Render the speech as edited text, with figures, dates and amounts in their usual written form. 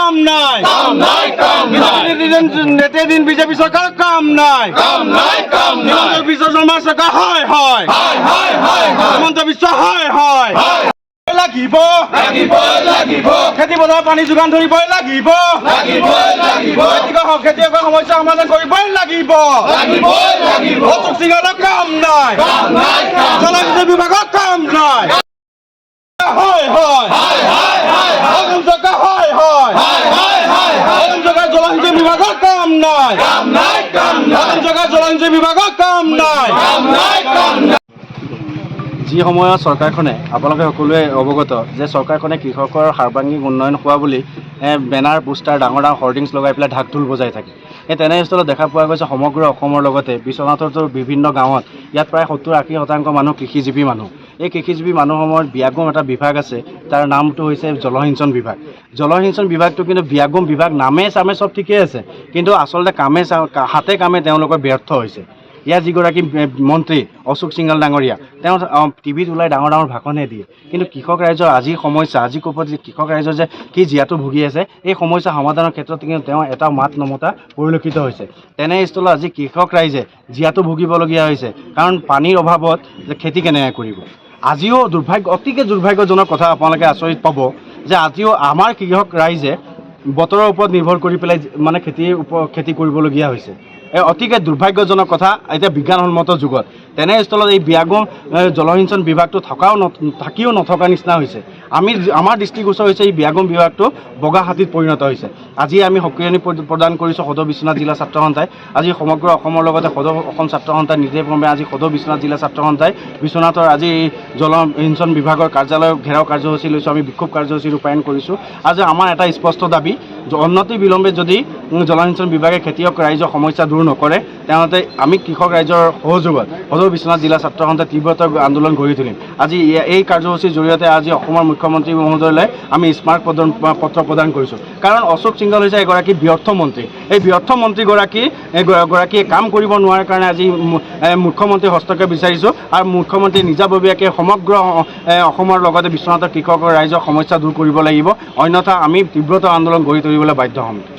কাম নাই নেতে দিন বিজেপি সৰকাৰ কাম নাই বিশ্ব শৰ্মা সৰকাৰ হয় হিমন্ত বিশ্ব হয় লাগিব খেতি পথাৰ পানী যোগান ধৰিবই লাগিব খেতিয়কৰ সমস্যা সমাধান কৰিবই লাগিব অশোক সিংহৰ কাম নাই জলসিঞ্চন বিভাগৰ কাম নাই জলসিঞ্চন বিভাগৰ কাম নাই জলসিঞ্চন বিভাগৰ কাম নাই যি সময়ত চৰকাৰখনে আপোনালোকে সকলোৱে অৱগত যে চৰকাৰখনে কৃষকৰ সাৰ্বাংগিক উন্নয়ন হোৱা বুলি বেনাৰ পোষ্টাৰ ডাঙৰ ডাঙৰ হৰ্ডিংছ লগাই পেলাই ঢাক ঢোল বজাই থাকে তেনেস্থলত দেখা পোৱা গৈছে সমগ্ৰ অসমৰ লগতে বিশ্বনাথৰ বিভিন্ন গাঁৱত ইয়াত প্ৰায় 70-80% মানুহ কৃষিজীৱী মানুহ এই কৃষিজীৱী মানুহসমূহৰ বিয়াগম এটা বিভাগ আছে তাৰ নামটো হৈছে জলসিঞ্চন বিভাগ জলসিঞ্চন বিভাগটো কিন্তু বিয়াগম বিভাগ নামে চামে চব ঠিকেই আছে কিন্তু আচলতে হাতে কামে তেওঁলোকৰ ব্যৰ্থ হৈছে ইয়াৰ যিগৰাকী মন্ত্ৰী অশোক সিংহল ডাঙৰীয়া তেওঁ টিভিত ওলাই ডাঙৰ ডাঙৰ ভাষণে দিয়ে কিন্তু কৃষক ৰাইজৰ আজিৰ সমস্যা আজি ক'পত যে কৃষক ৰাইজৰ যে কি জীয়াতু ভুগি আছে এই সমস্যা সমাধানৰ ক্ষেত্ৰত কিন্তু তেওঁ এটা মাত নমতা পৰিলক্ষিত হৈছে তেনেস্থলত আজি কৃষক ৰাইজে জীয়াতু ভুগিবলগীয়া হৈছে কাৰণ পানীৰ অভাৱত যে খেতি কেনেকৈ কৰিব আজিও অতিকে দুৰ্ভাগ্যজনক কথা আপোনালোকে আচৰিত পাব যে আজিও আমাৰ কৃষক ৰাইজে বতৰৰ ওপৰত নিৰ্ভৰ কৰি পেলাই মানে খেতি কৰিবলগীয়া হৈছে অতিকে দুৰ্ভাগ্যজনক কথা এতিয়া বিজ্ঞানসন্মত যুগত তেনেস্থলত এই বিয়াগম জলসিঞ্চন বিভাগটো থাকিও নথকা নিচিনা হৈছে আমাৰ দৃষ্টিগোচৰ হৈছে এই বিয়াগম বিভাগটো বগা হাতীত পৰিণত হৈছে আজি আমি সক্ৰিয়ণী প্ৰদান কৰিছোঁ সদৌ বিশ্বনাথ জিলা ছাত্ৰ সন্থাই আজি সমগ্ৰ অসমৰ লগতে সদৌ অসম ছাত্ৰ সন্থাৰ নিৰ্দেশমৰ্মে আজি সদৌ বিশ্বনাথ জিলা ছাত্ৰ সন্থাই বিশ্বনাথৰ আজি জলসিঞ্চন বিভাগৰ কাৰ্যালয় ঘেৰাও কাৰ্যসূচী লৈছোঁ আমি বিক্ষোভ কাৰ্যসূচী ৰূপায়ণ কৰিছোঁ আজি আমাৰ এটা স্পষ্ট দাবী অনতি বিলম্বে যদি জলসিঞ্চন বিভাগে খেতিয়ক ৰাইজৰ সমস্যা দূৰ নকৰে তেনেহ'লে আমি কৃষক ৰাইজৰ সহযোগত সদৌ বিশ্বনাথ জিলা ছাত্ৰ সন্থাই তীব্ৰতৰ আন্দোলন গঢ়ি তুলিম আজি এই কাৰ্যসূচীৰ জৰিয়তে আজি অসমৰ মুখ্যমন্ত্ৰী মহোদয়লৈ আমি স্মাৰক পত্ৰ প্ৰদান কৰিছোঁ কাৰণ অশোক সিংহল হৈছে এগৰাকী ব্যৰ্থ মন্ত্ৰী এই ব্যৰ্থ মন্ত্ৰীগৰাকীয়ে কাম কৰিব নোৱাৰাৰ কাৰণে আজি মুখ্যমন্ত্ৰীৰ হস্তক্ষেপ বিচাৰিছোঁ আৰু মুখ্যমন্ত্ৰীয়ে নিজাববীয়াকৈ সমগ্ৰ অসমৰ লগতে বিশ্বনাথৰ কৃষকৰ ৰাইজৰ সমস্যা দূৰ কৰিব লাগিব অন্যথা আমি তীব্ৰতৰ আন্দোলন গঢ়ি তুলিবলৈ বাধ্য হ'ম